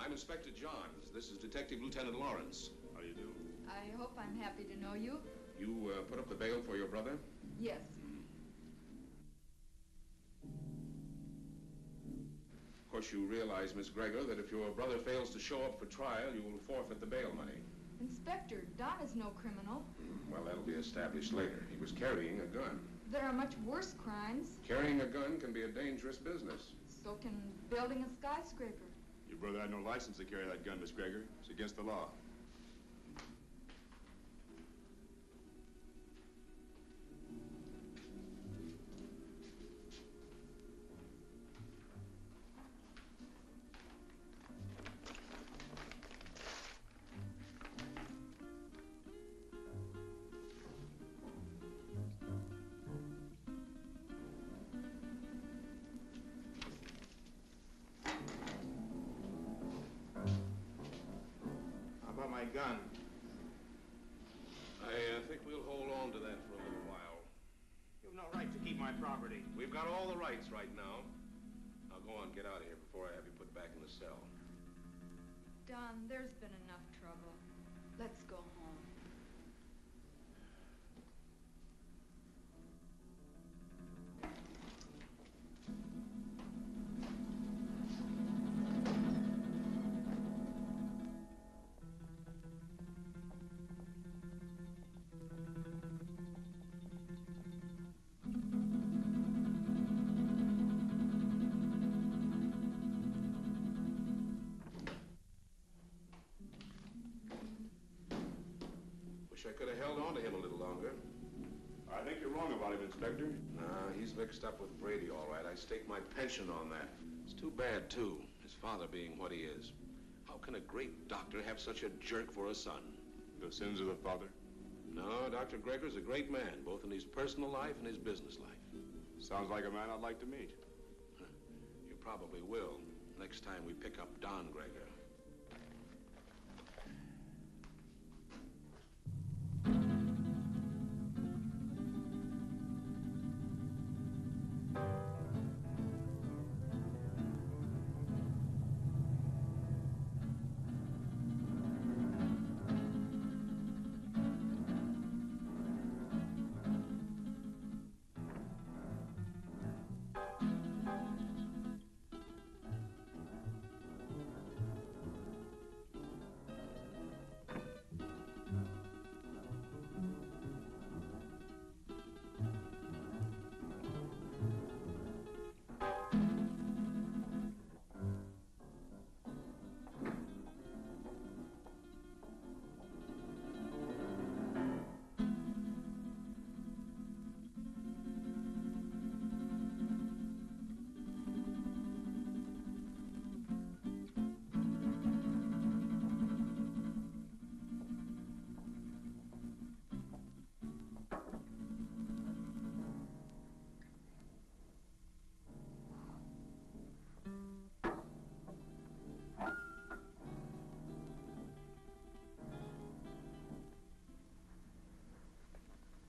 I'm Inspector Johns. This is Detective Lieutenant Lawrence. How do you do? I hope I'm happy to know you. You put up the bail for your brother? Yes. Of course, you realize, Miss Gregor, that if your brother fails to show up for trial, you will forfeit the bail money. Inspector, Don is no criminal. Well, that'll be established later. He was carrying a gun. There are much worse crimes. Carrying a gun can be a dangerous business. So can building a skyscraper. Your brother had no license to carry that gun, Miss Gregor. It's against the law. My gun. I think we'll hold on to that for a little while. You have no right to keep my property. We've got all the rights right now. Now go on, get out of here before I have you put back in the cell. Don, there's been enough trouble. Let's go home. I could have held on to him a little longer. I think you're wrong about him, Inspector. Nah, he's mixed up with Brady, all right. I stake my pension on that. It's too bad, too, his father being what he is. How can a great doctor have such a jerk for a son? The sins of the father? No, Dr. Gregor's a great man, both in his personal life and his business life. Sounds like a man I'd like to meet. You probably will, next time we pick up Don Gregor.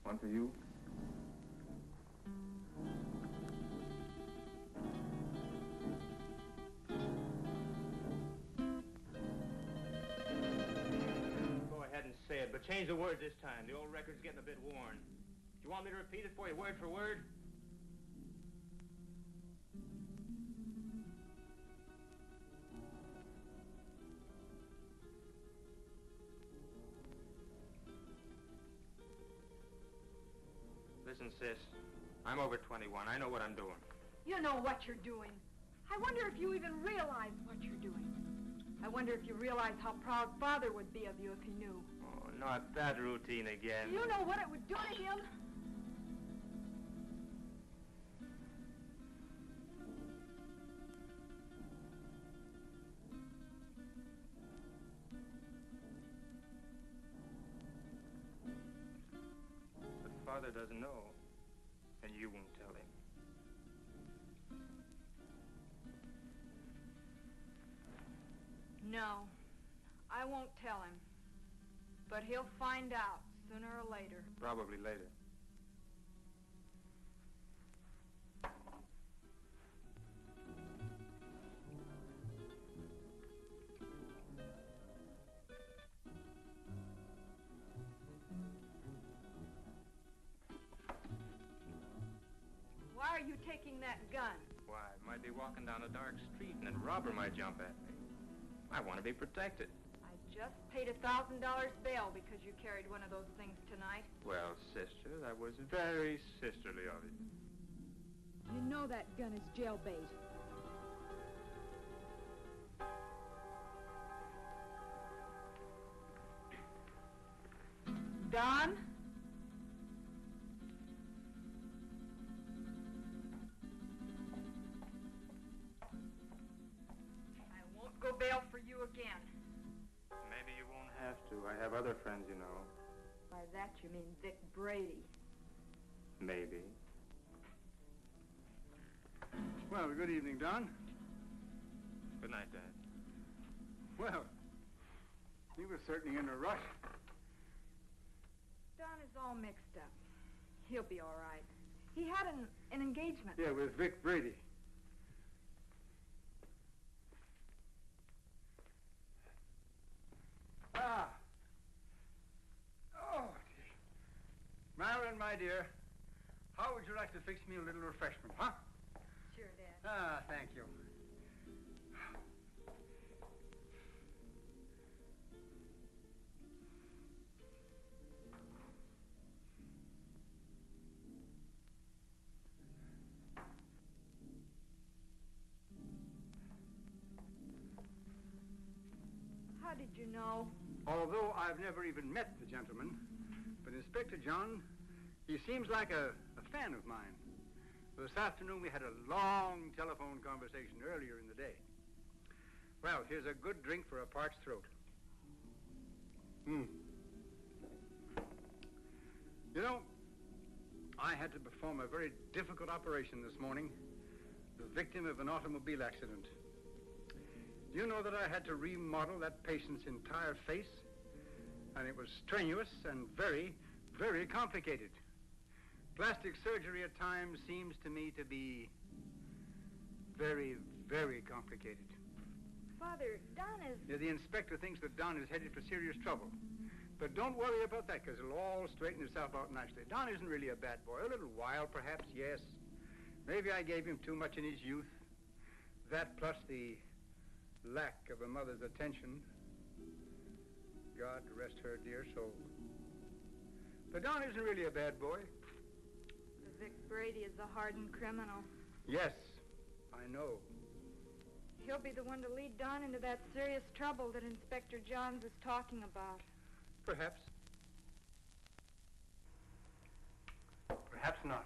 One for you. Go ahead and say it, but change the words this time. The old record's getting a bit worn. Do you want me to repeat it for you word for word? Listen, sis, I'm over 21. I know what I'm doing. You know what you're doing. I wonder if you even realize what you're doing. I wonder if you realize how proud Father would be of you if he knew. Oh, not that routine again. You know what it would do to him? But Father doesn't know, and you won't tell him. No, I won't tell him. But he'll find out sooner or later. Probably later. taking that gun? Why, I might be walking down a dark street and a robber might jump at me. I want to be protected. I just paid $1,000 bail because you carried one of those things tonight. Well, sister, that was very sisterly of you. You know that gun is jailbait. Don? I won't go bail for you again. Maybe you won't have to. I have other friends, you know. By that you mean Vic Brady. Maybe. Well, good evening, Don. Good night, Dad. Well, you were certainly in a rush. Don is all mixed up. He'll be all right. He had an engagement. Yeah, with Vic Brady. Ah. Oh, dear. Marilyn, my dear, how would you like to fix me a little refreshment, huh? Sure, Dad. Ah, thank you. How did you know? Although I've never even met the gentleman, but Inspector John, he seems like a fan of mine. This afternoon we had a long telephone conversation earlier in the day. Well, here's a good drink for a parched throat. You know, I had to perform a very difficult operation this morning, the victim of an automobile accident. Do you know that I had to remodel that patient's entire face? And it was strenuous and very, very complicated. Plastic surgery at times seems to me to be very, very complicated. Father, Don is... Yeah, the inspector thinks that Don is headed for serious trouble. But don't worry about that, because it'll all straighten itself out nicely. Don isn't really a bad boy. A little wild, perhaps, yes. Maybe I gave him too much in his youth. That plus the lack of a mother's attention. God rest her dear soul. But Don isn't really a bad boy. The Vic Brady is a hardened criminal. Yes, I know. He'll be the one to lead Don into that serious trouble that Inspector Johns is talking about. Perhaps. Perhaps not.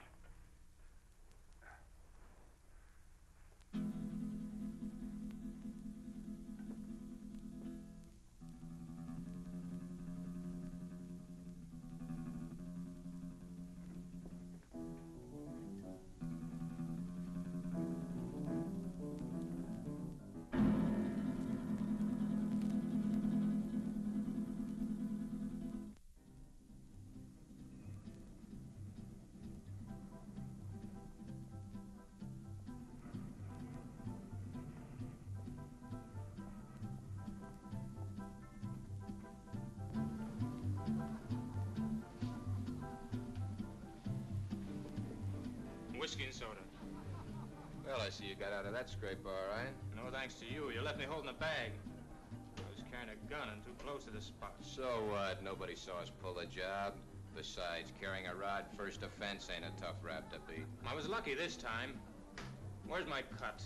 Whiskey and soda. Well, I see you got out of that scrape all right. No thanks to you. You left me holding a bag. I was carrying a gun and too close to the spot. So what? Nobody saw us pull the job. Besides, carrying a rod first offense ain't a tough rap to beat. I was lucky this time. Where's my cut?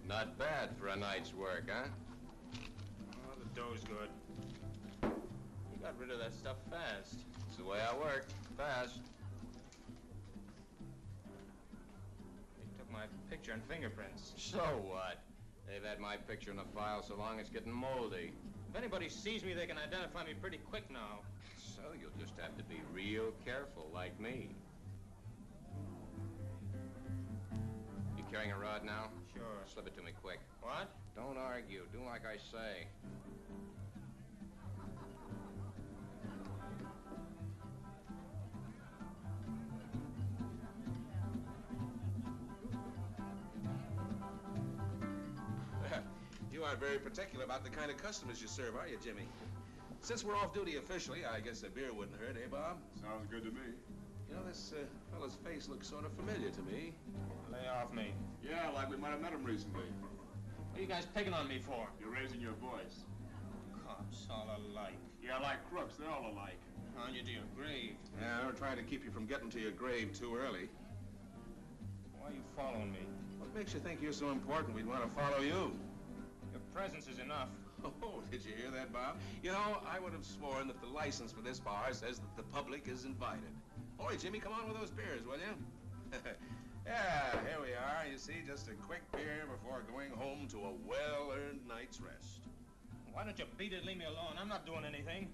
Not bad for a night's work, huh? Oh, the dough's good. You got rid of that stuff fast. It's the way I work. Fast. They took my picture and fingerprints. So what? They've had my picture in the file so long it's getting moldy. If anybody sees me, they can identify me pretty quick now. So you'll just have to be real careful, like me. You carrying a rod now? Sure. Slip it to me quick. What? Don't argue. Do like I say. You aren't very particular about the kind of customers you serve, are you, Jimmy? Since we're off duty officially, I guess a beer wouldn't hurt, eh, Bob? Sounds good to me. You know, this fella's face looks sort of familiar to me. Lay off me. Yeah, like we might have met him recently. What are you guys picking on me for? You're raising your voice. Cops all alike. Yeah, like crooks, they're all alike. On you to your grave. Yeah, we're trying to keep you from getting to your grave too early. Why are you following me? What makes you think you're so important we'd want to follow you? Your presence is enough. Oh, did you hear that, Bob? You know, I would have sworn that the license for this bar says that the public is invited. Boy, Jimmy, come on with those beers, will you? Yeah, here we are. You see, just a quick beer before going home to a well-earned night's rest. Why don't you beat it and leave me alone? I'm not doing anything.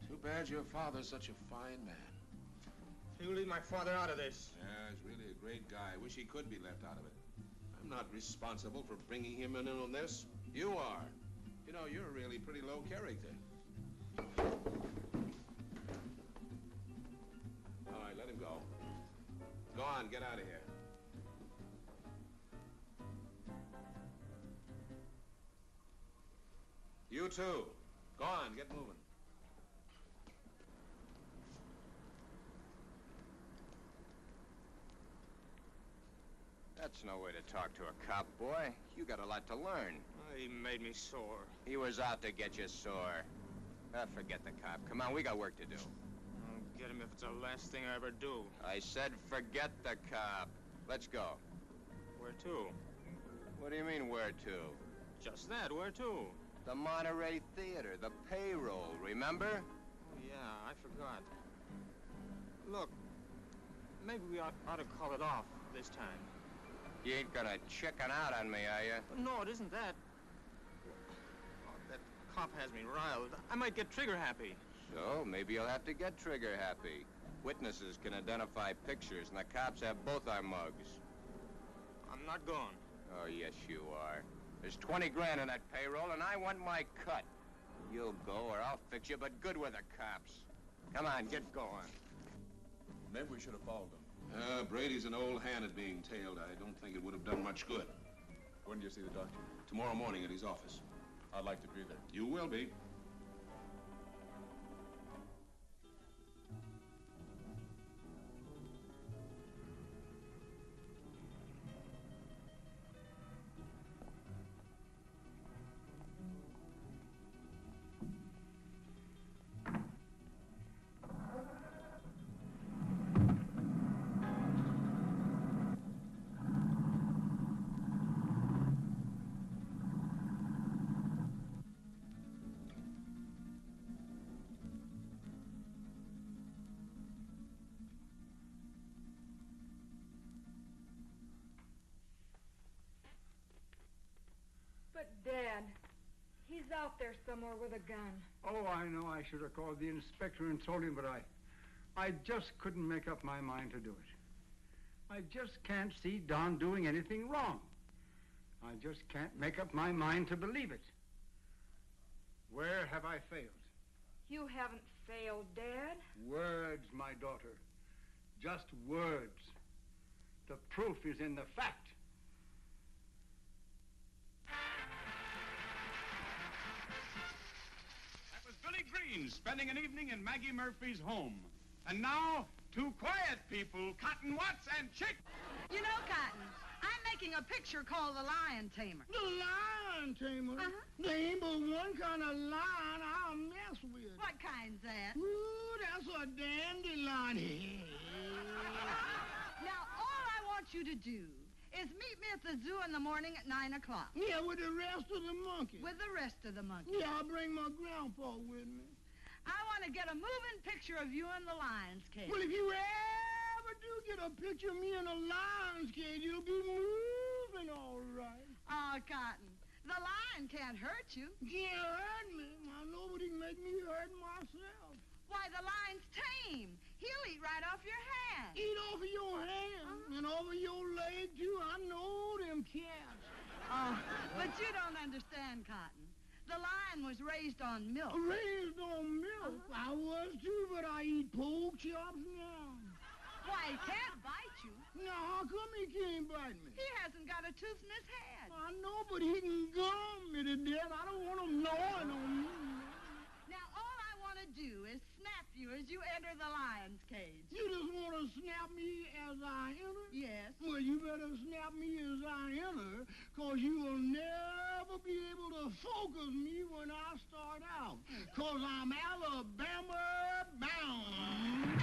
Too bad your father's such a fine man. You leave my father out of this. Yeah, he's really a great guy. Wish he could be left out of it. I'm not responsible for bringing him in on this. You are. You know, you're really pretty low character. All right, let him go. Go on, get out of here. You too. Go on, get moving. That's no way to talk to a cop, boy. You got a lot to learn. He made me sore. He was out to get you sore. Forget the cop. Come on, we got work to do. I'll get him if it's the last thing I ever do. I said forget the cop. Let's go. Where to? What do you mean, where to? Just that, where to? The Monterey Theater, the payroll, remember? Oh, yeah, I forgot. Look, maybe we ought to call it off this time. You ain't gonna chicken out on me, are you? No, it isn't that. Oh, that cop has me riled. I might get trigger happy. So, maybe you'll have to get trigger happy. Witnesses can identify pictures, and the cops have both our mugs. I'm not going. Oh, yes, you are. There's 20 grand in that payroll, and I want my cut. You'll go, or I'll fix you, but good with the cops. Come on, get going. Maybe we should have followed them. Brady's an old hand at being tailed. I don't think it would have done much good. When do you see the doctor? Tomorrow morning at his office. I'd like to be there. You will be. But, Dad, he's out there somewhere with a gun. Oh, I know. I should have called the inspector and told him, but I just couldn't make up my mind to do it. I just can't see Don doing anything wrong. I just can't make up my mind to believe it. Where have I failed? You haven't failed, Dad. Words, my daughter. Just words. The proof is in the fact. That was Billy Green spending an evening in Maggie Murphy's home. And now, two quiet people, Cotton Watts and Chick. You know, Cotton, I'm making a picture called The Lion Tamer. The lion tamer? There ain't but one kind of lion I'll mess with. What kind's that? Ooh, that's a dandelion. Now, all I want you to do is meet me at the zoo in the morning at 9 o'clock. Yeah, with the rest of the monkeys. With the rest of the monkeys. Yeah, I'll bring my grandpa with me. I want to get a moving picture of you in the lion's cage. Well, if you ever do get a picture of me in a lion's cage, you'll be moving all right. Oh, Cotton, the lion can't hurt you. Can't hurt me. Why, nobody can make me hurt myself. Why, the lion's tame. He'll eat right off your hand. Eat off of your hand and off of your leg, too. I know them cats. Oh, but you don't understand, Cotton. The lion was raised on milk. Raised on milk? I was, too, but I eat pork chops now. Why, he can't bite you. Now, how come he can't bite me? He hasn't got a tooth in his head. I know, but he can gum me to death. I don't want him gnawing on me. Now, all I want to do is snap you as you enter the lion gonna snap me as I enter? Yes. Well, you better snap me as I enter, 'cause you will never be able to focus me when I start out, 'cause I'm Alabama bound.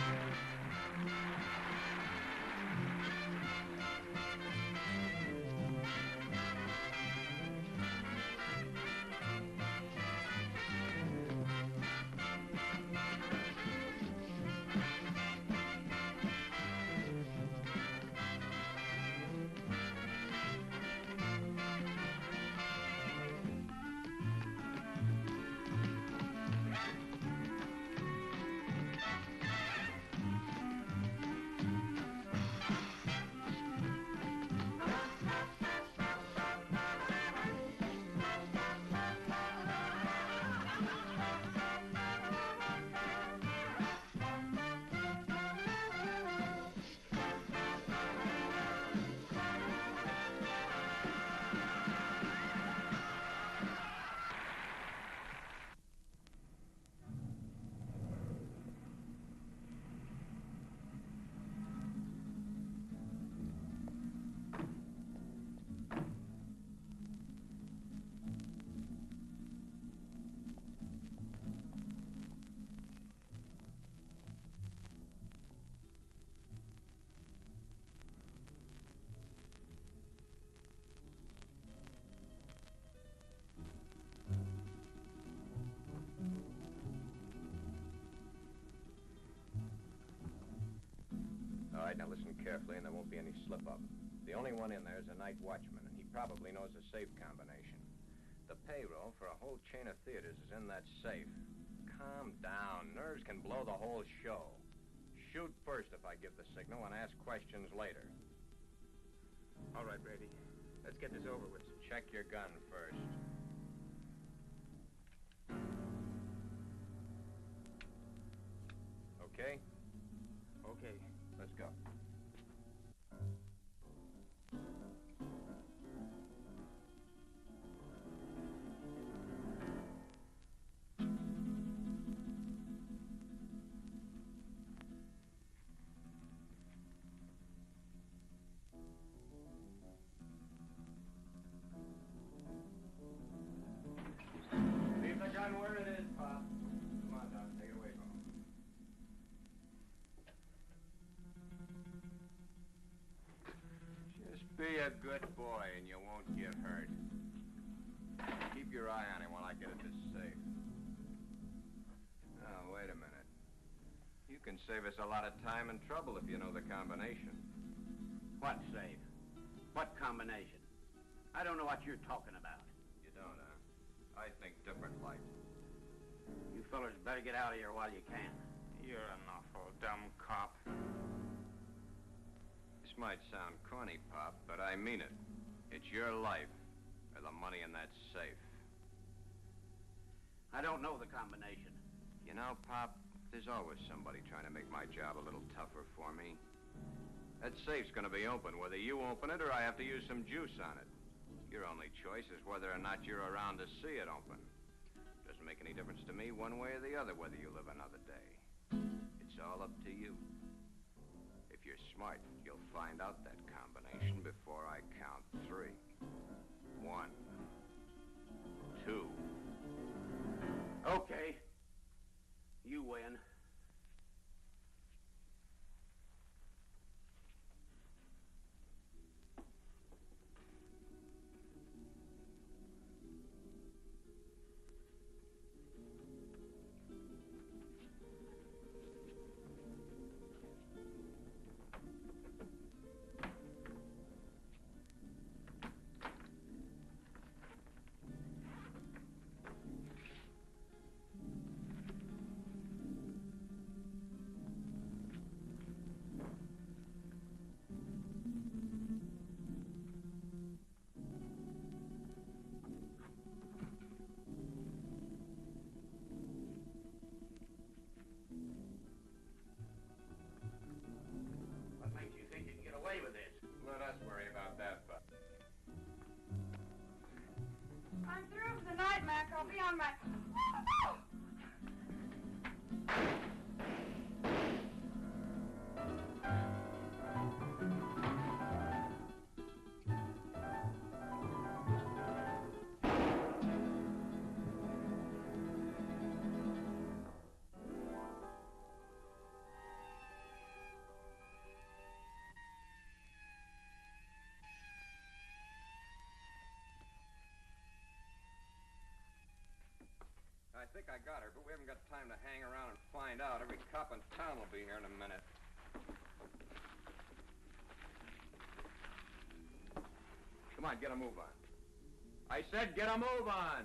All right, now listen carefully, and there won't be any slip-up. The only one in there is a night watchman, and he probably knows the safe combination. The payroll for a whole chain of theaters is in that safe. Calm down. Nerves can blow the whole show. Shoot first if I give the signal, and ask questions later. All right, Brady. Let's get this over with. Check your gun first. Okay? Okay. Let's go. Leave the gun where it is, Pop. Come on, Doc. Take it away from him. Just be a good boy and you won't get hurt. Keep your eye on him while I get at this safe. Oh, wait a minute. You can save us a lot of time and trouble if you know the combination. What safe? What combination? I don't know what you're talking about. You don't, huh? I think different, like. You fellers better get out of here while you can. You're an awful dumb cop. This might sound corny, Pop, but I mean it. It's your life or the money in that safe. I don't know the combination. You know, Pop, there's always somebody trying to make my job a little tougher for me. That safe's gonna be open, whether you open it or I have to use some juice on it. Your only choice is whether or not you're around to see it open. Doesn't make any difference to me one way or the other whether you live another day. It's all up to you. If you're smart, you'll find out that combination before I count 3. 1, 2. Okay. You win. I got her, but we haven't got time to hang around and find out. Every cop in town will be here in a minute. Come on, get a move on. I said get a move on!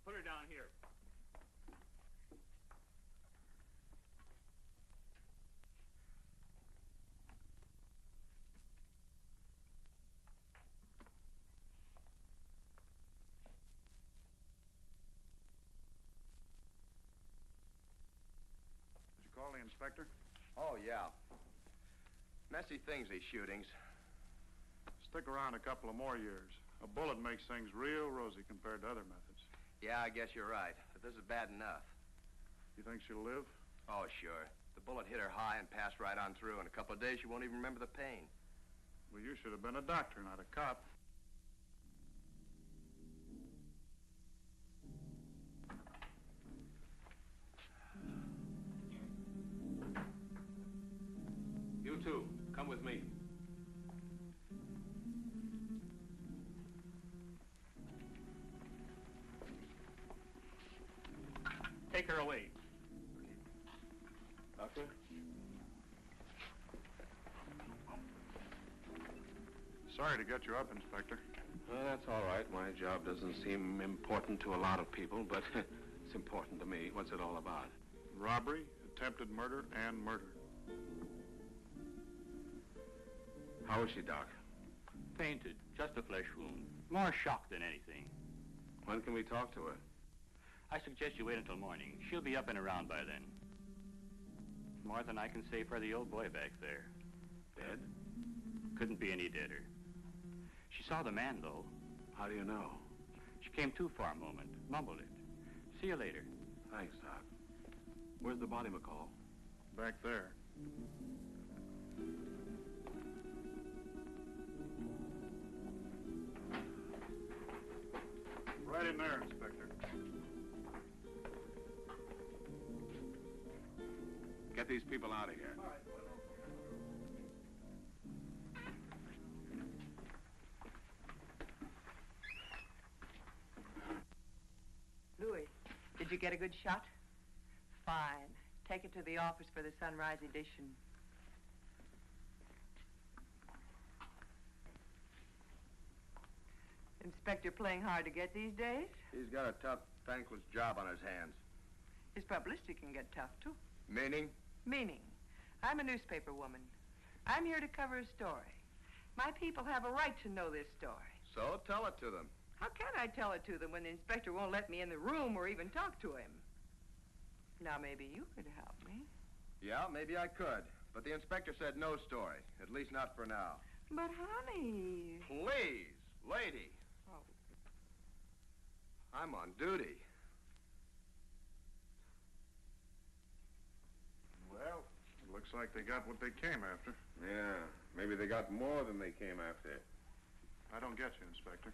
Put her down here. Did you call the inspector? Oh, yeah. Messy things, these shootings. Stick around a couple of more years. A bullet makes things real rosy compared to other methods. Yeah, I guess you're right. But this is bad enough. You think she'll live? Oh, sure. The bullet hit her high and passed right on through. In a couple of days, she won't even remember the pain. Well, you should have been a doctor, not a cop. You two, come with me. Take her away. Doctor? Sorry to get you up, Inspector. Well, that's all right. My job doesn't seem important to a lot of people, but it's important to me. What's it all about? Robbery, attempted murder, and murder. How is she, Doc? Fainted. Just a flesh wound. More shock than anything. When can we talk to her? I suggest you wait until morning. She'll be up and around by then. More than I can say for the old boy back there. Dead? Couldn't be any deader. She saw the man, though. How do you know? She came to for a moment, mumbled it. See you later. Thanks, Doc. Where's the body, McCall? Back there. Right in there, Inspector. Get these people out of here. Louis, did you get a good shot? Fine. Take it to the office for the sunrise edition. Inspector playing hard to get these days? He's got a tough, thankless job on his hands. His publicity can get tough, too. Meaning? Meaning, I'm a newspaper woman. I'm here to cover a story. My people have a right to know this story. So tell it to them. How can I tell it to them when the inspector won't let me in the room or even talk to him? Now, maybe you could help me. Yeah, maybe I could. But the inspector said no story, at least not for now. But, honey... Please, lady. Oh. I'm on duty. Well, it looks like they got what they came after. Yeah, maybe they got more than they came after. I don't get you, Inspector.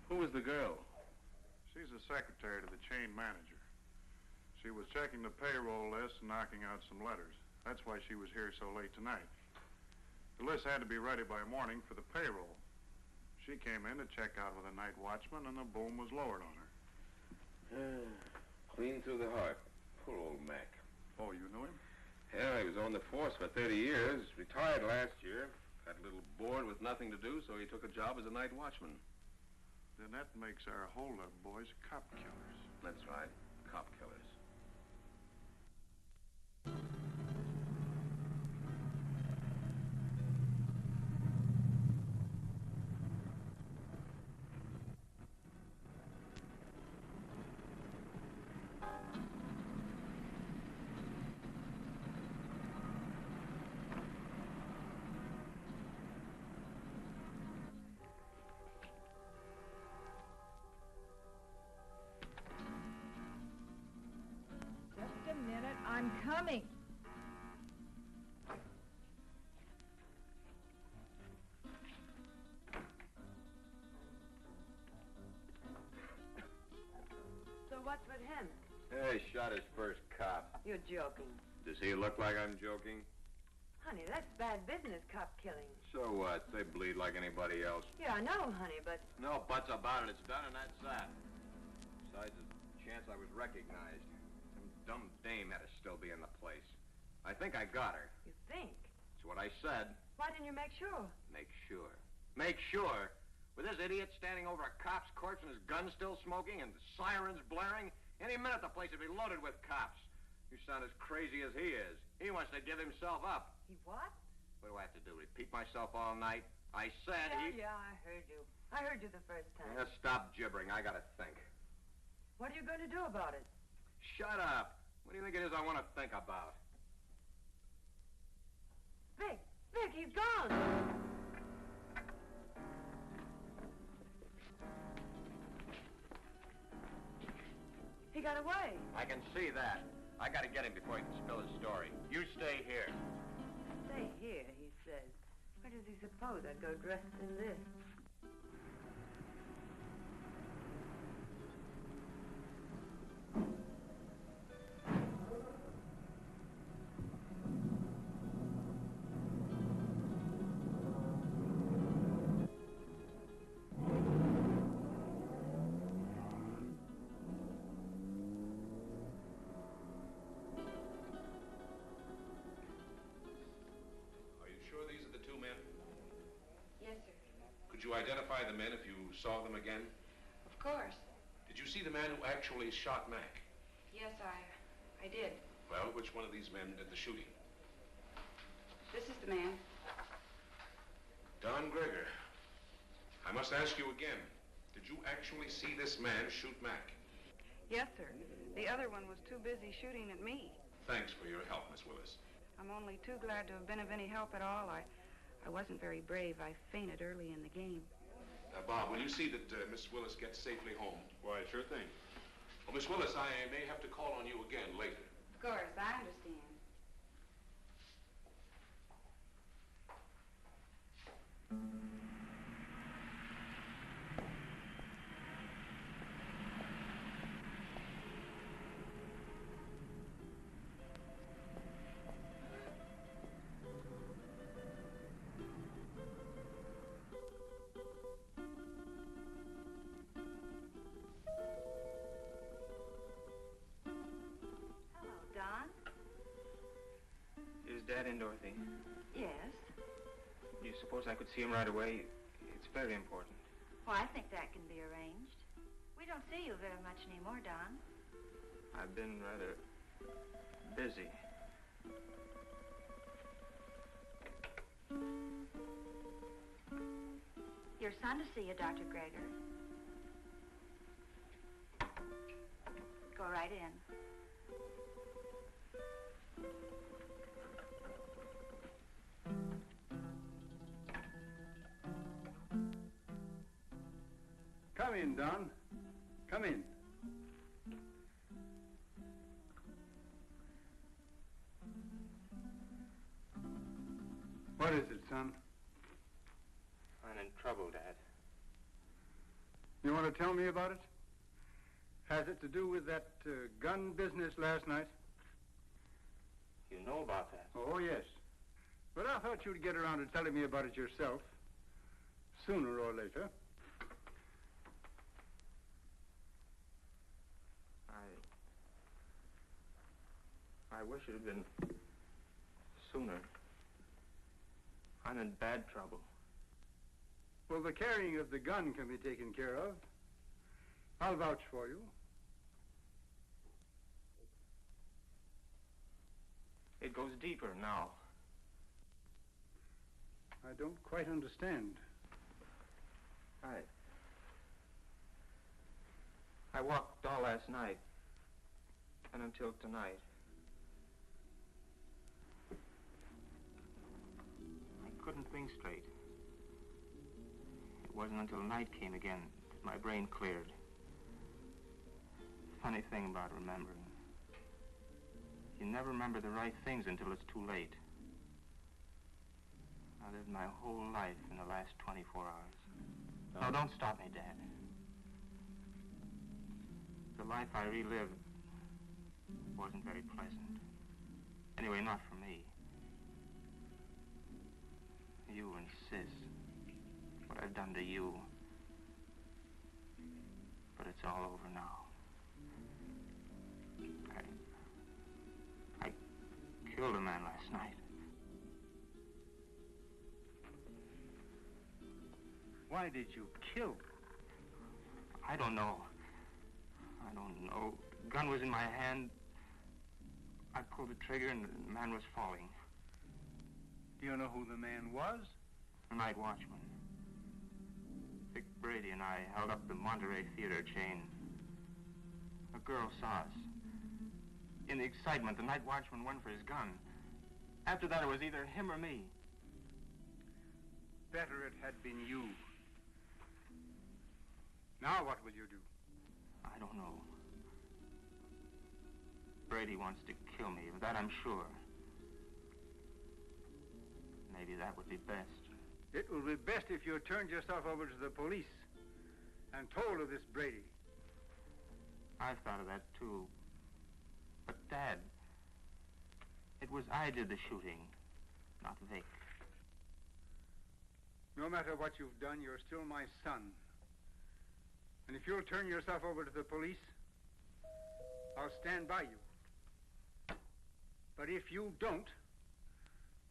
Who was the girl? She's the secretary to the chain manager. She was checking the payroll list and knocking out some letters. That's why she was here so late tonight. The list had to be ready by morning for the payroll. She came in to check out with a night watchman, and the boom was lowered on her. Clean through the heart. Poor old Mac. Oh, you knew him? Yeah, he was on the force for 30 years. Retired last year. Got a little bored with nothing to do, so he took a job as a night watchman. Then that makes our hold-up boys cop killers. That's right. Cop killers. Just a minute, I'm coming. So what's with him? Hey, shot his first cop. You're joking. Does he look like I'm joking? Honey, that's bad business, cop killing. So what? They bleed like anybody else. Yeah, I know, honey, but... No buts about it. It's done and that's that. Besides, there's a chance I was recognized. Some dumb dame had to still be in the place. I think I got her. You think? That's what I said. Why didn't you make sure? Make sure. Make sure? With this idiot standing over a cop's corpse and his gun still smoking and the sirens blaring, any minute the place would be loaded with cops. You sound as crazy as he is. He wants to give himself up. He what? What do I have to do? Repeat myself all night? I said Yeah, I heard you. I heard you the first time. Yeah, stop gibbering. I gotta think. What are you going to do about it? Shut up. What do you think it is I want to think about? Vic! Vic, he's gone! He got away. I can see that. I gotta get him before he can spill his story. You stay here. Stay here, he says. Where does he suppose I'd go dressed in this? Could you identify the men if you saw them again? Of course. Did you see the man who actually shot Mac? Yes, I did. Well, which one of these men did the shooting? This is the man. Don Gregor. I must ask you again. Did you actually see this man shoot Mac? Yes, sir. The other one was too busy shooting at me. Thanks for your help, Miss Willis. I'm only too glad to have been of any help at all. I wasn't very brave. I fainted early in the game. Bob, will you see that Miss Willis gets safely home? Why, sure thing. Well, Miss Willis, I may have to call on you again later. Of course, I understand. Dad and Dorothy. Yes? Do you suppose I could see him right away? It's very important. Well, I think that can be arranged. We don't see you very much anymore, Don. I've been rather busy. Your son to see you, Dr. Greger. Go right in. Come in, Don. Come in. What is it, son? I'm in trouble, Dad. You want to tell me about it? Has it to do with that gun business last night? You know about that? Oh, yes. But I thought you'd get around to telling me about it yourself. Sooner or later. I wish it had been sooner. I'm in bad trouble. Well, the carrying of the gun can be taken care of. I'll vouch for you. It goes deeper now. I don't quite understand. I walked all last night and until tonight. I couldn't think straight. It wasn't until night came again that my brain cleared. Funny thing about remembering. You never remember the right things until it's too late. I lived my whole life in the last 24 hours. No, don't stop me, Dad. The life I relived wasn't very pleasant. Anyway, not for me. You and Sis. What I've done to you. But it's all over now. I killed a man last night. Why did you kill? I don't know. Gun was in my hand. I pulled the trigger and the man was falling. Do you know who the man was? The night watchman. Vic Brady and I held up the Monterey Theater chain. A girl saw us. In the excitement, the night watchman went for his gun. After that, it was either him or me. Better it had been you. Now what will you do? I don't know. Brady wants to kill me, of that I'm sure. Maybe that would be best. It will be best if you turned yourself over to the police and told of this Brady. I've thought of that, too. But, Dad, it was I did the shooting, not Vic. No matter what you've done, you're still my son. And if you'll turn yourself over to the police, I'll stand by you. But if you don't,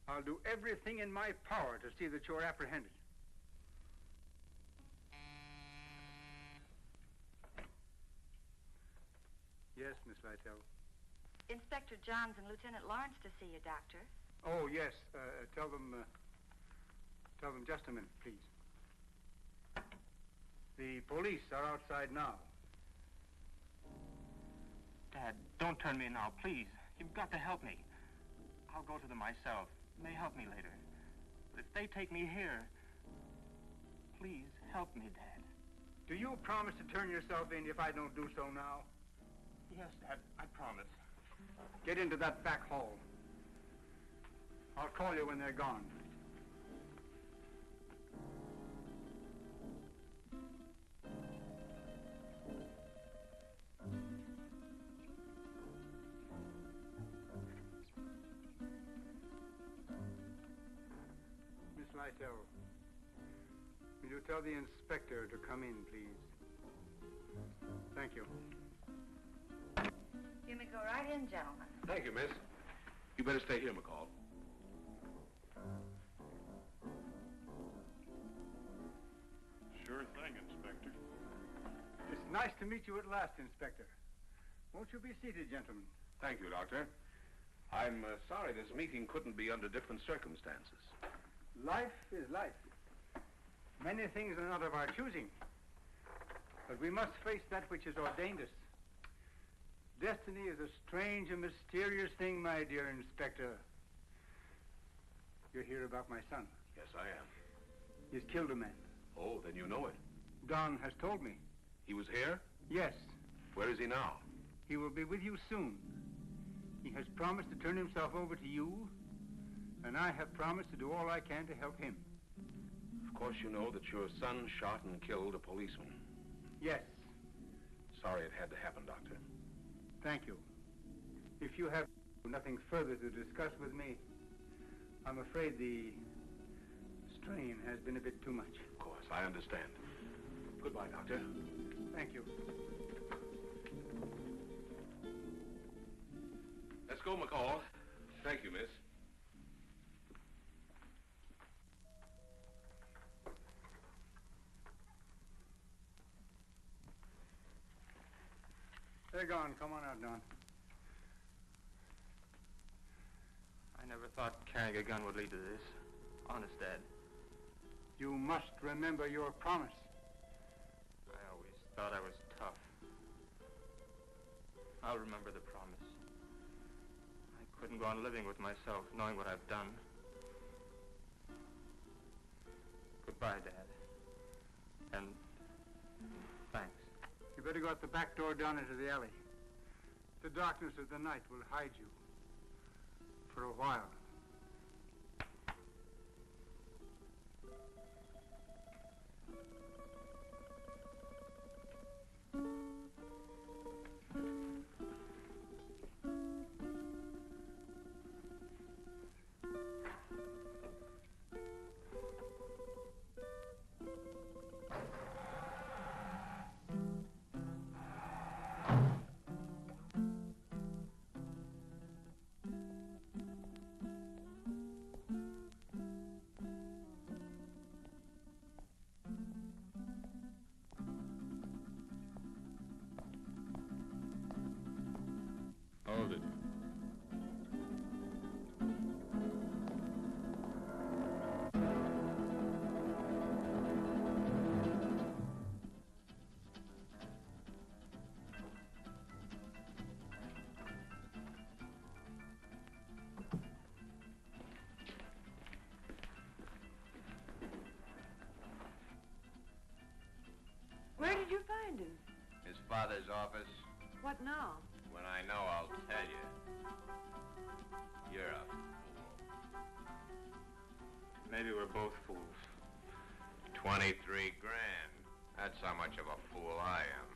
I'll do everything in my power to see that you're apprehended. Yes, Miss Lytell. Inspector Johns and Lieutenant Lawrence to see you, Doctor. Oh, yes. Tell them just a minute, please. The police are outside now. Dad, don't turn me now, please. You've got to help me. I'll go to them myself. It may help me later. But if they take me here, please help me, Dad. Do you promise to turn yourself in if I don't do so now? Yes, Dad, I promise. Get into that back hall. I'll call you when they're gone. Miss Lytell, will you tell the inspector to come in, please? Thank you. You may go right in, gentlemen. Thank you, miss. You better stay here, McCall. Sure thing. It's Nice to meet you at last, Inspector. Won't you be seated, gentlemen? Thank you, Doctor. I'm sorry this meeting couldn't be under different circumstances. Life is life. Many things are not of our choosing. But we must face that which has ordained us. Destiny is a strange and mysterious thing, my dear Inspector. You're here about my son. Yes, I am. He's killed a man. Oh, then you know it. Don has told me. He was here? Yes. Where is he now? He will be with you soon. He has promised to turn himself over to you, and I have promised to do all I can to help him. Of course you know that your son shot and killed a policeman. Yes. Sorry it had to happen, Doctor. Thank you. If you have nothing further to discuss with me, I'm afraid the strain has been a bit too much. Of course, I understand. Goodbye, Doctor. Thank you. Let's go, McCall. Thank you, miss. They're gone. Come on out, Don. I never thought carrying a gun would lead to this. Honest, Dad. You must remember your promise. I always thought I was tough. I'll remember the promise. I couldn't go on living with myself, knowing what I've done. Goodbye, Dad. And thanks. You better go out the back door down into the alley. The darkness of the night will hide you. For a while. Hold it. Where did you find him? His father's office. What now? When I know, I'll tell you. You're a fool. Maybe we're both fools. 23 grand. That's how much of a fool I am.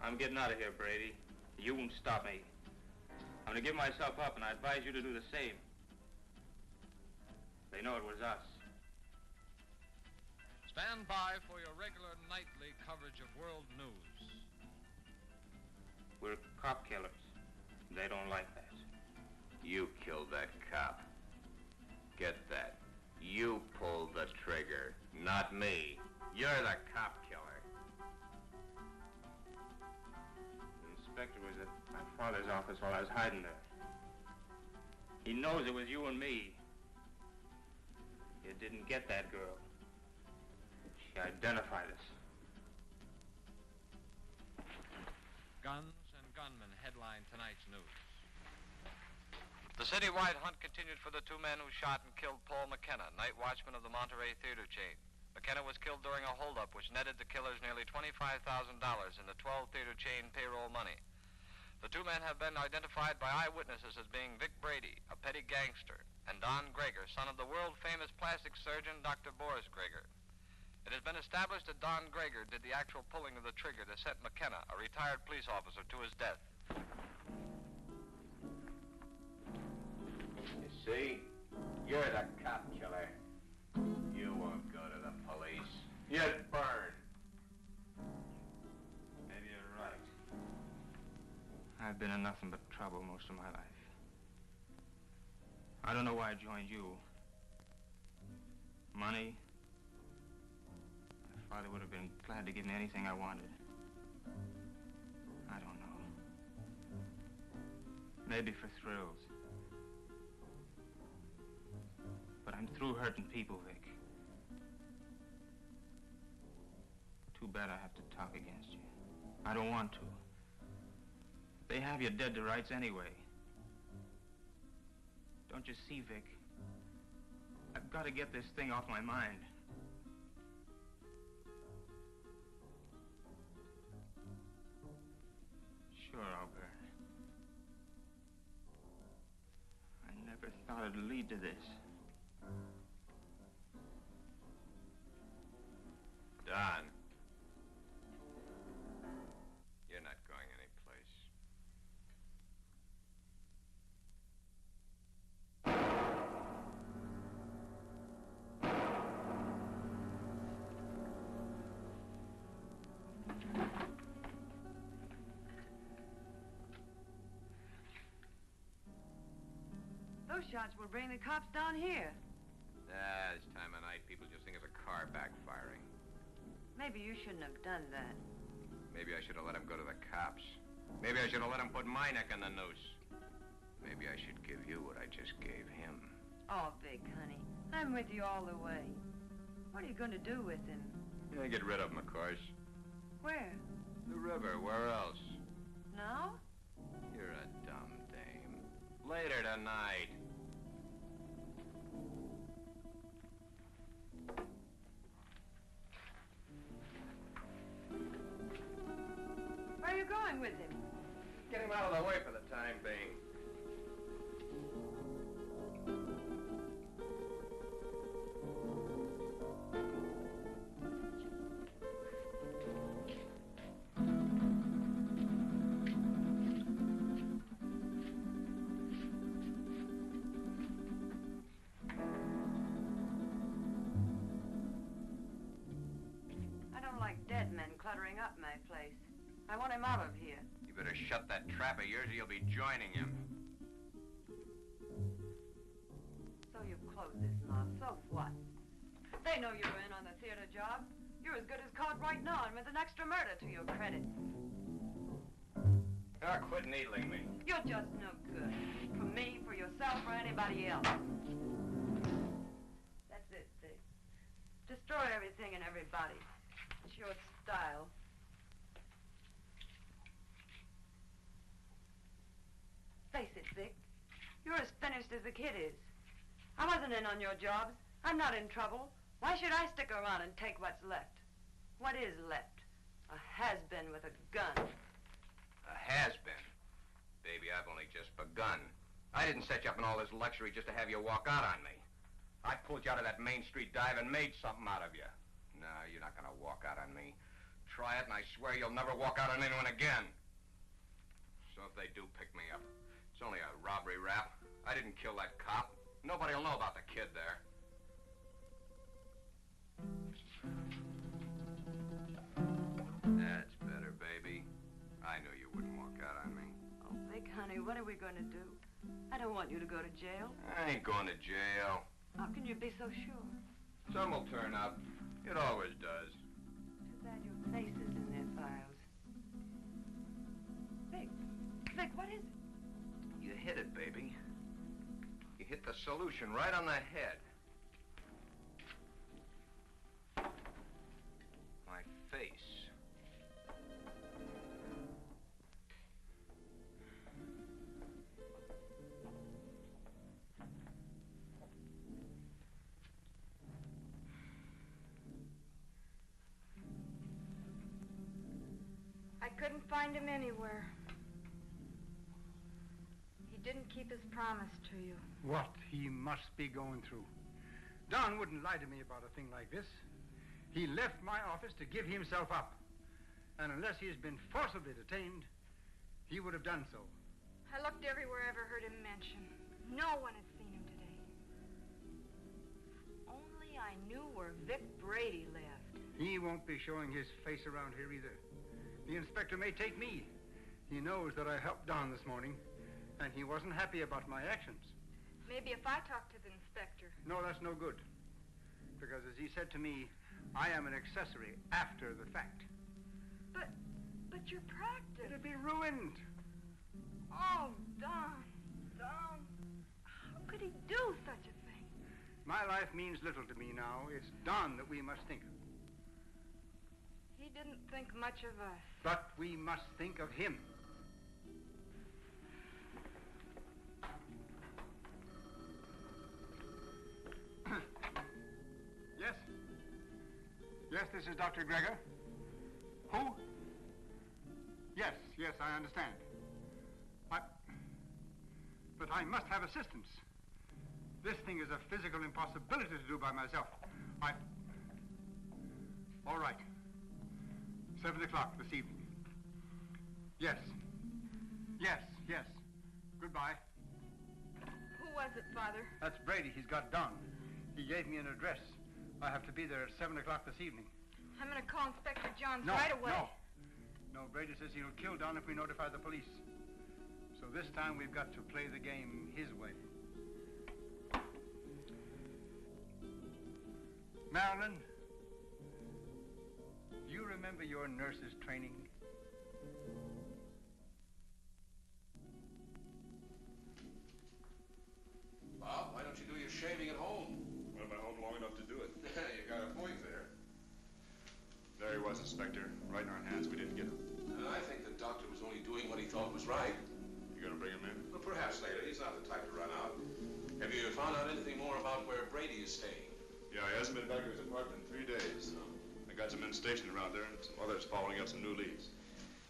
I'm getting out of here, Brady. You won't stop me. I'm going to give myself up, and I advise you to do the same. They know it was us. Stand by for your regular nightly coverage of world news. We're cop killers. They don't like that. You killed that cop. Get that. You pulled the trigger, not me. You're the cop killer. The inspector was at my father's office while I was hiding there. He knows it was you and me. You didn't get that girl. She identified us. Guns and gunmen headline tonight's news. The citywide hunt continued for the two men who shot and killed Paul McKenna, night watchman of the Monterey theater chain. McKenna was killed during a holdup which netted the killers nearly $25,000 in the 12-theater chain payroll money. The two men have been identified by eyewitnesses as being Vic Brady, a petty gangster, and Don Greger, son of the world-famous plastic surgeon Dr. Boris Greger. It has been established that Don Greger did the actual pulling of the trigger that sent McKenna, a retired police officer, to his death. You see? You're the cop killer. You won't go to the police. You'd burn. Maybe you're right. I've been in nothing but trouble most of my life. I don't know why I joined you. Money? Father would have been glad to give me anything I wanted. I don't know. Maybe for thrills. But I'm through hurting people, Vic. Too bad I have to talk against you. I don't want to. They have you dead to rights anyway. Don't you see, Vic? I've got to get this thing off my mind. Sure, I'll burn. I never thought it'd lead to this. Don. You're not going anyplace. Those shots will bring the cops down here. This time of night, people just think it's a car backfiring. Maybe you shouldn't have done that. Maybe I should have let him go to the cops. Maybe I should have let him put my neck in the noose. Maybe I should give you what I just gave him. Oh, Vic, honey, I'm with you all the way. What are you going to do with him? Yeah, get rid of him, of course. Where? The river. Where else? Now? You're a dumb dame. Later tonight. Where are you going with him? Get him out of the way for the time being. I don't like dead men cluttering up my place. I want him out of here. You better shut that trap of yours or you'll be joining him. So you've closed this mob. So what? They know you're in on the theater job. You're as good as caught right now and with an extra murder to your credit. Ah, quit needling me. You're just no good. For me, for yourself, or anybody else. That's it, Vic. Destroy everything and everybody. It's your style. Face it, Vic. You're as finished as the kid is. I wasn't in on your jobs. I'm not in trouble. Why should I stick around and take what's left? What is left? A has-been with a gun. A has-been? Baby, I've only just begun. I didn't set you up in all this luxury just to have you walk out on me. I pulled you out of that Main Street dive and made something out of you. No, you're not gonna walk out on me. Try it, and I swear you'll never walk out on anyone again. So if they do pick me up, it's only a robbery rap. I didn't kill that cop. Nobody'll know about the kid there. That's better, baby. I knew you wouldn't walk out on me. Oh, Vic, honey, what are we going to do? I don't want you to go to jail. I ain't going to jail. How can you be so sure? Some will turn up. It always does. Too bad your face is in their files. Vic, what is it? You hit it, baby. You hit the solution right on the head. My face. I couldn't find him anywhere. He didn't keep his promise to you. What he must be going through. Don wouldn't lie to me about a thing like this. He left my office to give himself up. And unless he's been forcibly detained, he would have done so. I looked everywhere I ever heard him mentioned. No one had seen him today. Only I knew where Vic Brady lived. He won't be showing his face around here either. The inspector may take me. He knows that I helped Don this morning, and he wasn't happy about my actions. Maybe if I talk to the inspector. No, that's no good. Because as he said to me, I am an accessory after the fact. But your practice... It'd be ruined. Oh, Don. Don. How could he do such a thing? My life means little to me now. It's Don that we must think of. He didn't think much of us. But we must think of him. Yes? Yes, this is Dr. Gregor. Who? Yes, I understand. But I must have assistance. This thing is a physical impossibility to do by myself. All right. 7 o'clock this evening. Yes. Goodbye. Who was it, Father? That's Brady. He's got Don. He gave me an address. I have to be there at 7 o'clock this evening. I'm going to call Inspector Johns right away. No, Brady says he'll kill Don if we notify the police. So this time we've got to play the game his way. Marilyn, do you remember your nurse's training? Bob, why don't you do your shaving at home? Well, I'm at home long enough to do it. You got a point there. There he was, Inspector. Right in our hands. We didn't get him. I think the doctor was only doing what he thought was right. You gonna bring him in? Well, perhaps later. He's not the type to run out. Have you found out anything more about where Brady is staying? Yeah, he hasn't been back to his apartment in 3 days. I got some men stationed around there and some others following up some new leads.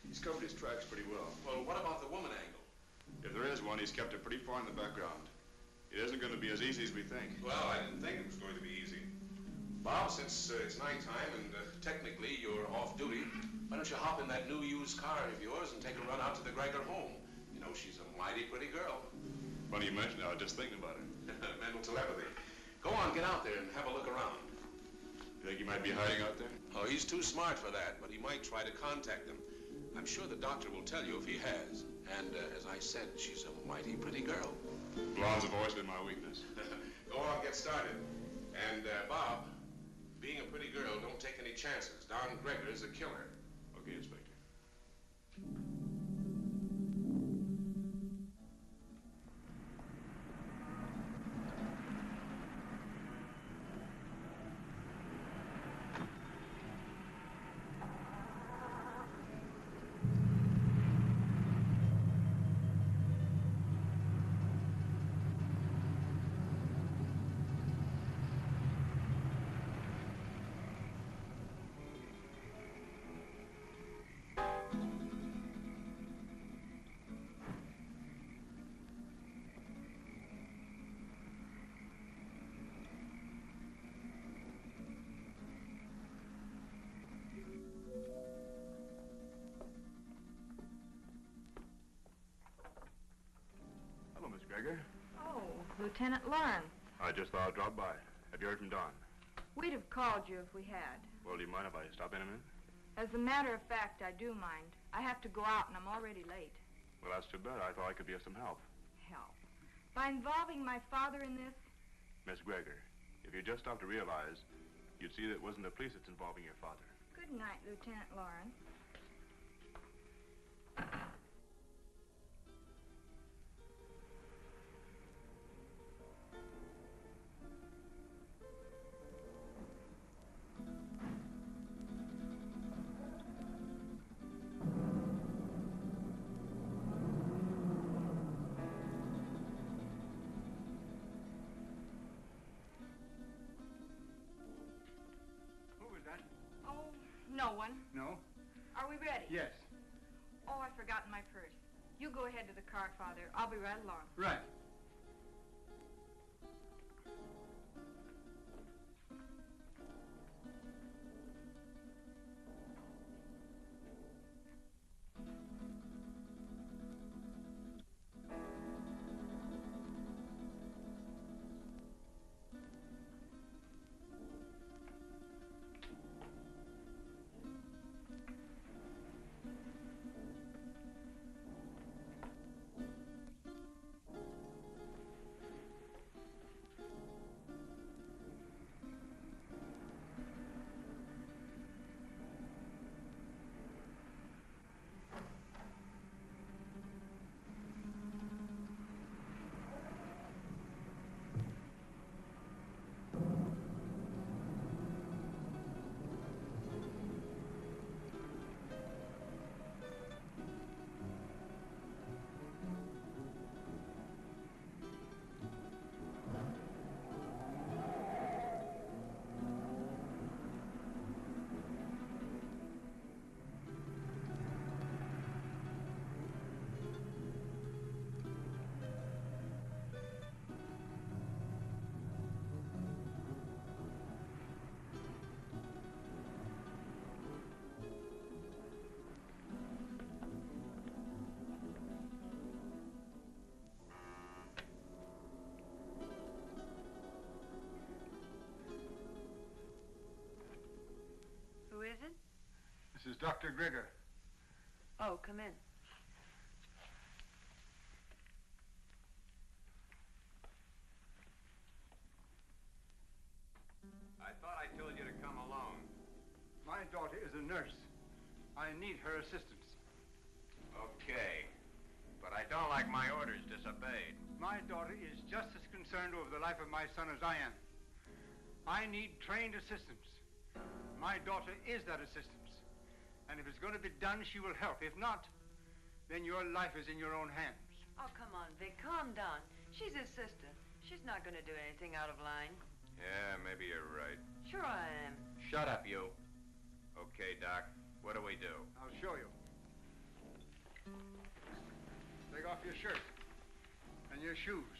He's covered his tracks pretty well. Well, what about the woman angle? If there is one, he's kept it pretty far in the background. It isn't going to be as easy as we think. Well, I didn't think it was going to be easy. Bob, since it's nighttime and technically you're off duty, why don't you hop in that new used car of yours and take a run out to the Gregor home? You know, she's a mighty pretty girl. Funny you mention it. I was just thinking about it. Mental telepathy. Go on, get out there and have a look around. You think he might be hiding out there? Oh, he's too smart for that, but he might try to contact them. I'm sure the doctor will tell you if he has. And as I said, she's a mighty pretty girl. Blondes have always been my weakness. Go on, get started. And, Bob, being a pretty girl, don't take any chances. Don Gregor is a killer. Okay, Inspector. Gregor? Oh, Lieutenant Lawrence. I just thought I'd drop by. Have you heard from Don? We'd have called you if we had. Well, do you mind if I stop in a minute? As a matter of fact, I do mind. I have to go out and I'm already late. Well, that's too bad. I thought I could be of some help. Help? By involving my father in this? Miss Gregor, if you just stop to realize, you'd see that it wasn't the police that's involving your father. Good night, Lieutenant Lawrence. No one. No? Are we ready? Yes. Oh, I've forgotten my purse. You go ahead to the car, Father. I'll be right along. Right. Dr. Grigger. Oh, come in. I thought I told you to come alone. My daughter is a nurse. I need her assistance. Okay. But I don't like my orders disobeyed. My daughter is just as concerned over the life of my son as I am. I need trained assistance. My daughter is that assistance. And if it's going to be done, she will help. If not, then your life is in your own hands. Oh, come on, Vic. Calm down. She's his sister. She's not going to do anything out of line. Yeah, maybe you're right. Sure I am. Shut up, you. Okay, Doc. What do we do? I'll show you. Take off your shirt and your shoes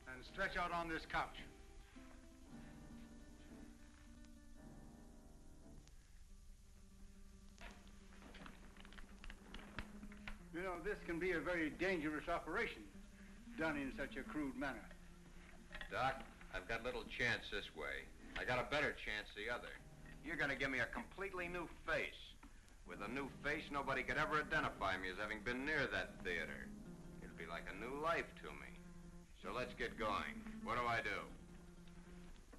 and stretch out on this couch. You know, this can be a very dangerous operation done in such a crude manner. Doc, I've got little chance this way. I got a better chance the other. You're going to give me a completely new face. With a new face, nobody could ever identify me as having been near that theater. It'd be like a new life to me. So let's get going. What do I do?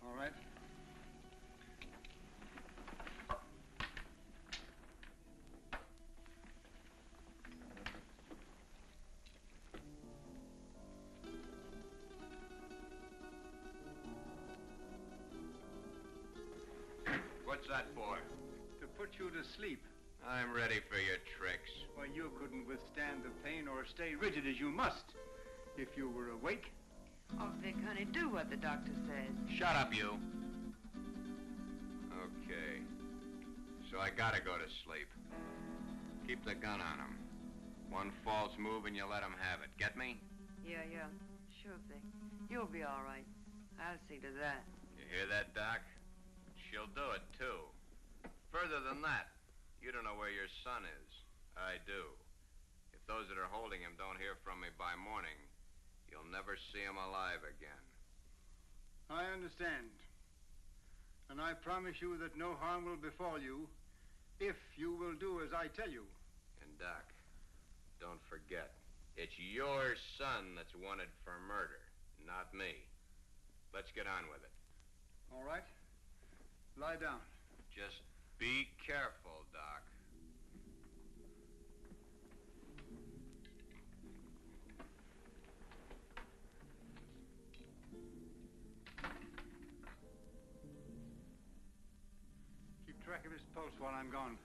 All right. What's that for? To put you to sleep. I'm ready for your tricks. Well, you couldn't withstand the pain or stay rigid as you must if you were awake. Oh, Vic, honey, do what the doctor says. Shut up, you. Okay. So I gotta go to sleep. Keep the gun on him. One false move and you let him have it. Get me? Yeah. Sure, Vic. You'll be all right. I'll see to that. You hear that, Doc? She'll do it, too. Further than that, you don't know where your son is. I do. If those that are holding him don't hear from me by morning, you'll never see him alive again. I understand. And I promise you that no harm will befall you if you will do as I tell you. And, Doc, don't forget, it's your son that's wanted for murder, not me. Let's get on with it. All right. Lie down. Just be careful, Doc. Keep track of his pulse while I'm gone.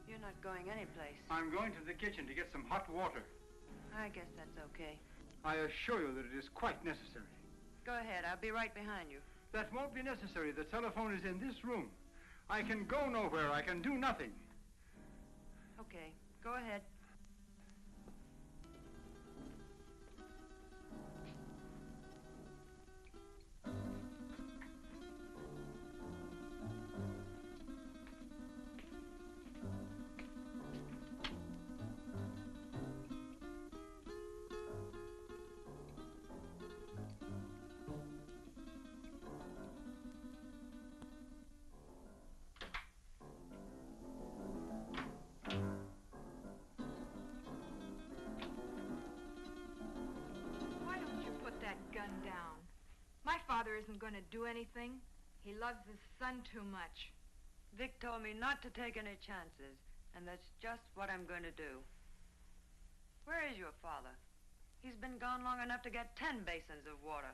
You're not going anyplace. I'm going to the kitchen to get some hot water. I guess that's okay. I assure you that it is quite necessary. Go ahead. I'll be right behind you. That won't be necessary. The telephone is in this room. I can go nowhere. I can do nothing. Okay. Go ahead. Father isn't going to do anything. He loves his son too much. Vic told me not to take any chances, and that's just what I'm going to do. Where is your father? He's been gone long enough to get 10 basins of water.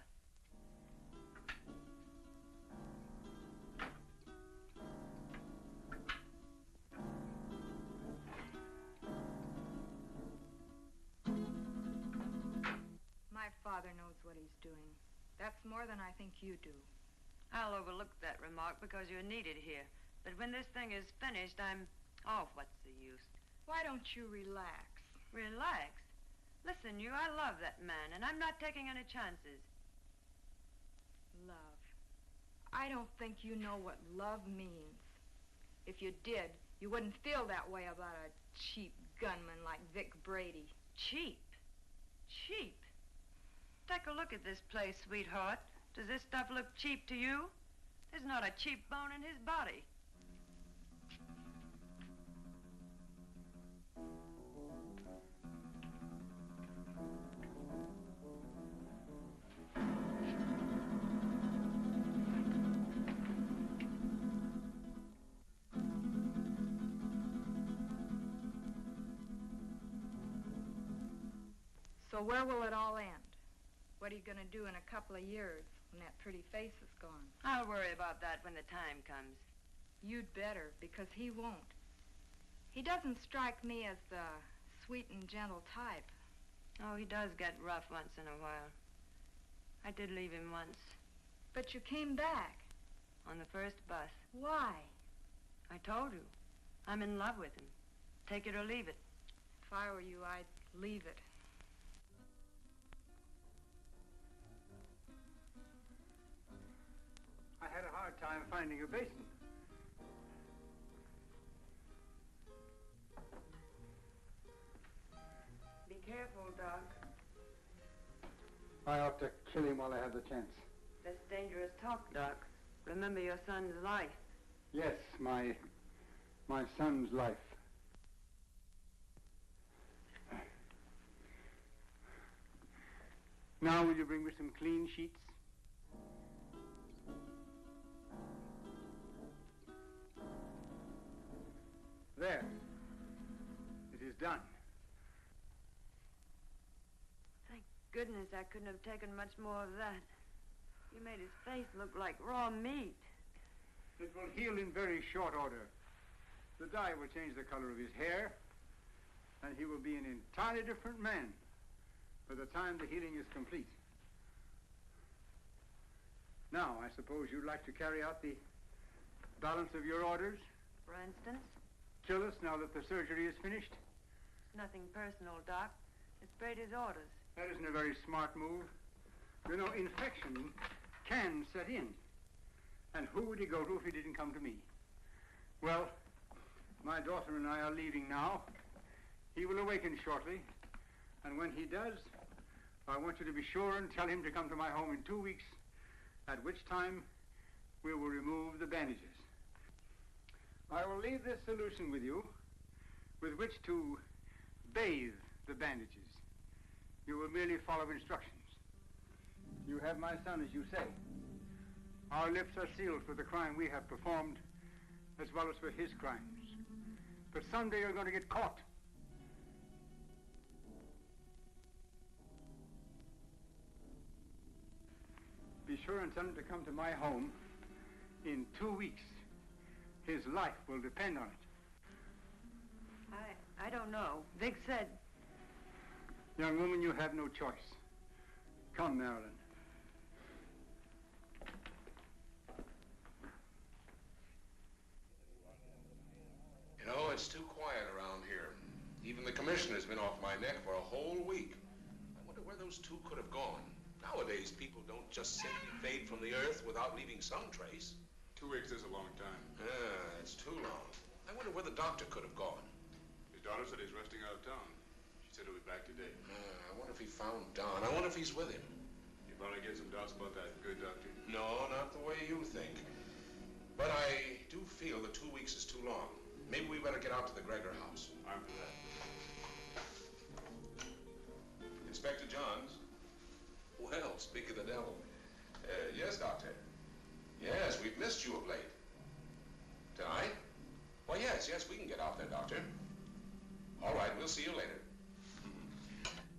My father knows what he's doing. That's more than I think you do. I'll overlook that remark because you're needed here. But when this thing is finished, oh, what's the use? Why don't you relax? Relax? Listen, I love that man, and I'm not taking any chances. Love. I don't think you know what love means. If you did, you wouldn't feel that way about a cheap gunman like Vic Brady. Cheap? Cheap? Take a look at this place, sweetheart. Does this stuff look cheap to you? There's not a cheap bone in his body. So where will it all end? What are you going to do in a couple of years when that pretty face is gone? I'll worry about that when the time comes. You'd better, because he won't. He doesn't strike me as the sweet and gentle type. Oh, he does get rough once in a while. I did leave him once. But you came back. On the first bus. Why? I told you. I'm in love with him. Take it or leave it. If I were you, I'd leave it. I had a hard time finding a basin. Be careful, Doc. I ought to kill him while I have the chance. That's dangerous talk, Doc. Remember your son's life. Yes, my son's life. Now, will you bring me some clean sheets? There. It is done. Thank goodness I couldn't have taken much more of that. You made his face look like raw meat. It will heal in very short order. The dye will change the color of his hair, and he will be an entirely different man by the time the healing is complete. Now, I suppose you'd like to carry out the balance of your orders? For instance? Kill us now that the surgery is finished? It's nothing personal, Doc. It's Brady's orders. That isn't a very smart move. You know, infection can set in. And who would he go to if he didn't come to me? Well, my daughter and I are leaving now. He will awaken shortly. And when he does, I want you to be sure and tell him to come to my home in 2 weeks, at which time we will remove the bandages. I will leave this solution with you, with which to bathe the bandages. You will merely follow instructions. You have my son, as you say. Our lips are sealed for the crime we have performed, as well as for his crimes. But someday you're going to get caught. Be sure and tell him to come to my home in 2 weeks. His life will depend on it. I don't know. Vic said... Young woman, you have no choice. Come, Marilyn. You know, it's too quiet around here. Even the commissioner's been off my neck for a whole week. I wonder where those two could have gone. Nowadays, people don't just simply fade from the earth without leaving some trace. 2 weeks is a long time. Yeah, it's too long. I wonder where the doctor could have gone. His daughter said he's resting out of town. She said he'll be back today. I wonder if he found Don. I wonder if he's with him. You probably get some doubts about that good doctor. No, not the way you think. But I do feel that 2 weeks is too long. Maybe we better get out to the Gregor house. I'm for that. Inspector Johns. Well, speak of the devil. Yes, Doctor. Yes, we've missed you of late. Tonight? Well, yes, we can get out there, Doctor. All right, we'll see you later.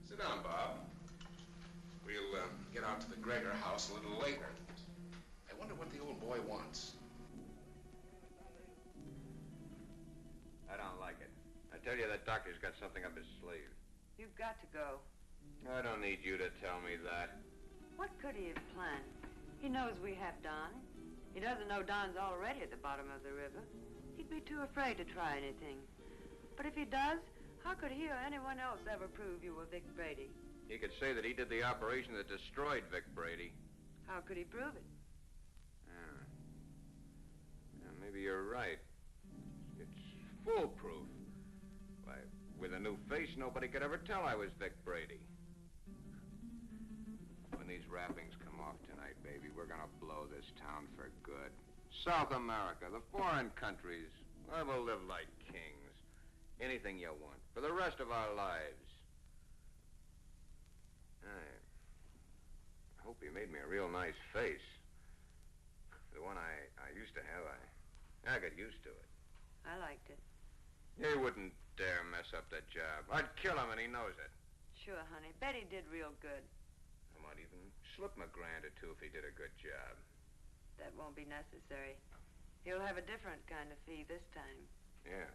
Sit down, Bob. We'll get out to the Gregor house a little later. I wonder what the old boy wants. I don't like it. I tell you, that doctor's got something up his sleeve. You've got to go. I don't need you to tell me that. What could he have planned? He knows we have Don. He doesn't know Don's already at the bottom of the river. He'd be too afraid to try anything. But if he does, how could he or anyone else ever prove you were Vic Brady? He could say that he did the operation that destroyed Vic Brady. How could he prove it? Yeah, maybe you're right. It's foolproof. Why, with a new face, nobody could ever tell I was Vic Brady. When these wrappings come off tonight, baby, we're gonna blow this town for good. South America, the foreign countries, I will live like kings. Anything you want, for the rest of our lives. I hope you made me a real nice face. The one I used to have, I got used to it. I liked it. He wouldn't dare mess up that job. I'd kill him, and he knows it. Sure, honey. Betty did real good. I might even slip him $1 or $2 if he did a good job. That won't be necessary. He'll have a different kind of fee this time. Yeah,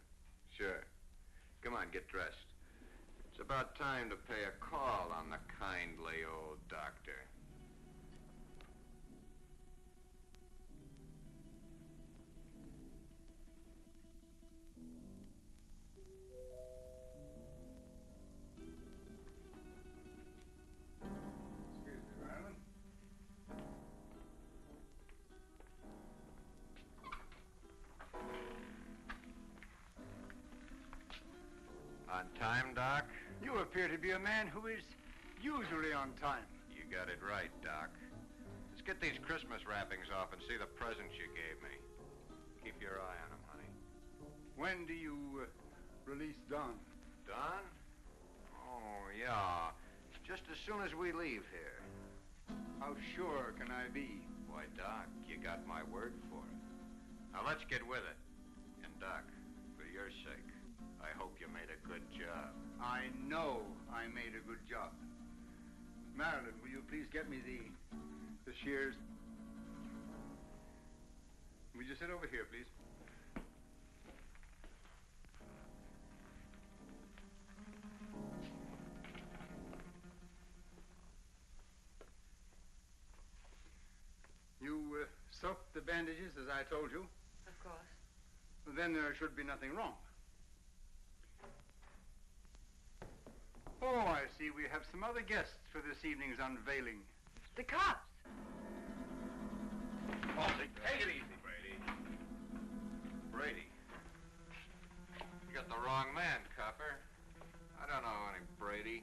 sure. Come on, get dressed. It's about time to pay a call on the kindly old doctor. Excuse me, Marilyn. On time, Doc? You appear to be a man who is usually on time. You got it right, Doc. Let's get these Christmas wrappings off and see the presents you gave me. Keep your eye on them, honey. When do you release Don? Don? Oh, yeah. Just as soon as we leave here. How sure can I be? Why, Doc, you got my word for it. Now, let's get with it. And, Doc, for your sake, I hope you made a good job. I know I made a good job. Marilyn, will you please get me the shears? Will you sit over here, please? You soaked the bandages as I told you? Of course. Then there should be nothing wrong. Oh, I see. We have some other guests for this evening's unveiling. The cops. Oh, take it easy, Brady. Brady. You got the wrong man, copper. I don't know any Brady.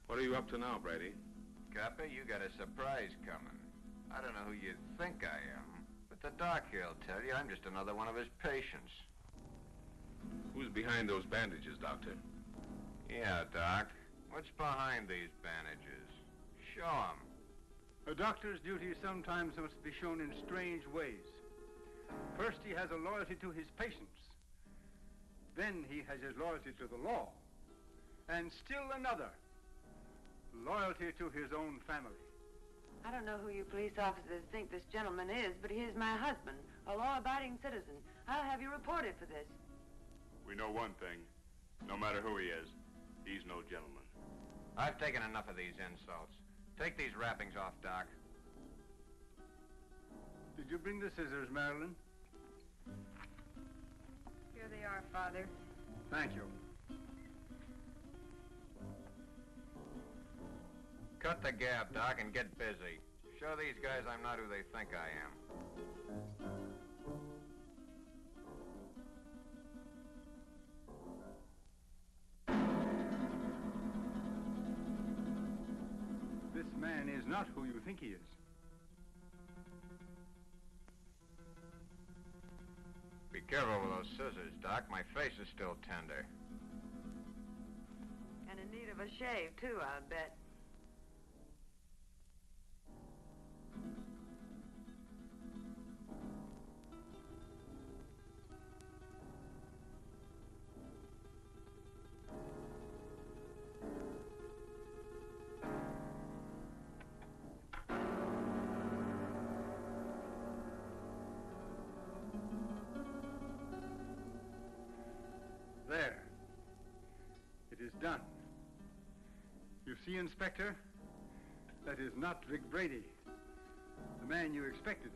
What are you up to now, Brady? Copper, you got a surprise coming. I don't know who you think I am, but the doc here will tell you I'm just another one of his patients. Who's behind those bandages, Doctor? Yeah, Doc. What's behind these bandages? Show 'em. A doctor's duty sometimes must be shown in strange ways. First, he has a loyalty to his patients. Then he has his loyalty to the law. And still another, loyalty to his own family. I don't know who you police officers think this gentleman is, but he is my husband, a law-abiding citizen. I'll have you reported for this. We know one thing. No matter who he is, he's no gentleman. I've taken enough of these insults. Take these wrappings off, Doc. Did you bring the scissors, Marilyn? Here they are, Father. Thank you. Cut the gab, Doc, and get busy. Show these guys I'm not who they think I am. This man is not who you think he is. Be careful with those scissors, Doc. My face is still tender. And in need of a shave, too, I'll bet. There. It is done. You see, Inspector? That is not Vic Brady, the man you expected.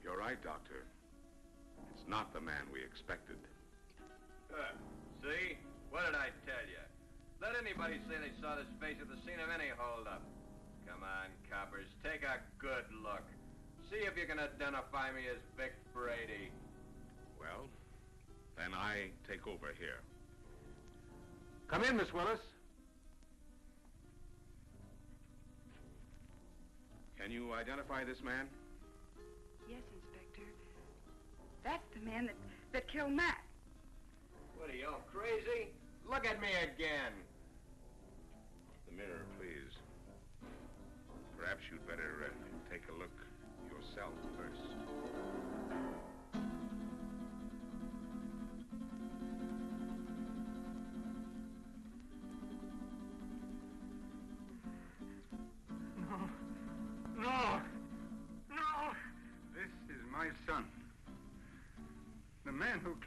You're right, Doctor. It's not the man we expected. See? What did I tell you? Let anybody say they saw this face at the scene of any holdup. Come on, coppers, take a good look. See if you can identify me as Vic Brady. Well, then I take over here. Come in, Miss Willis. Can you identify this man? Yes, Inspector. That's the man that killed Matt. What are you, all crazy? Look at me again. The mirror, please. Perhaps you'd better take a look yourself first.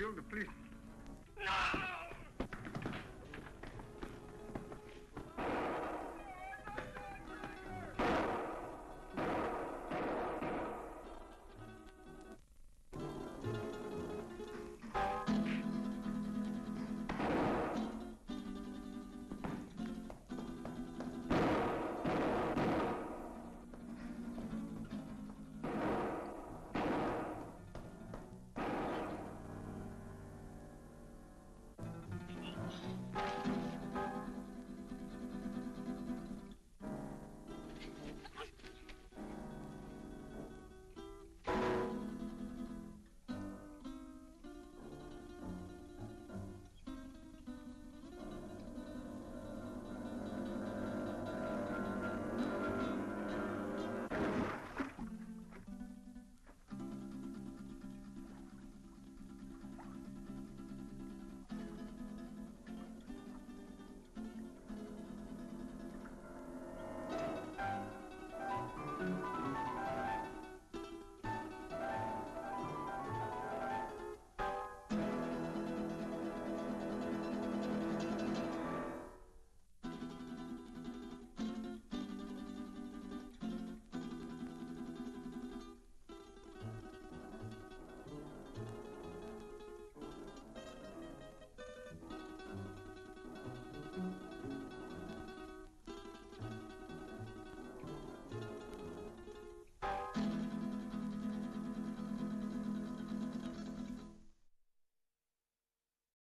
killed the police. No!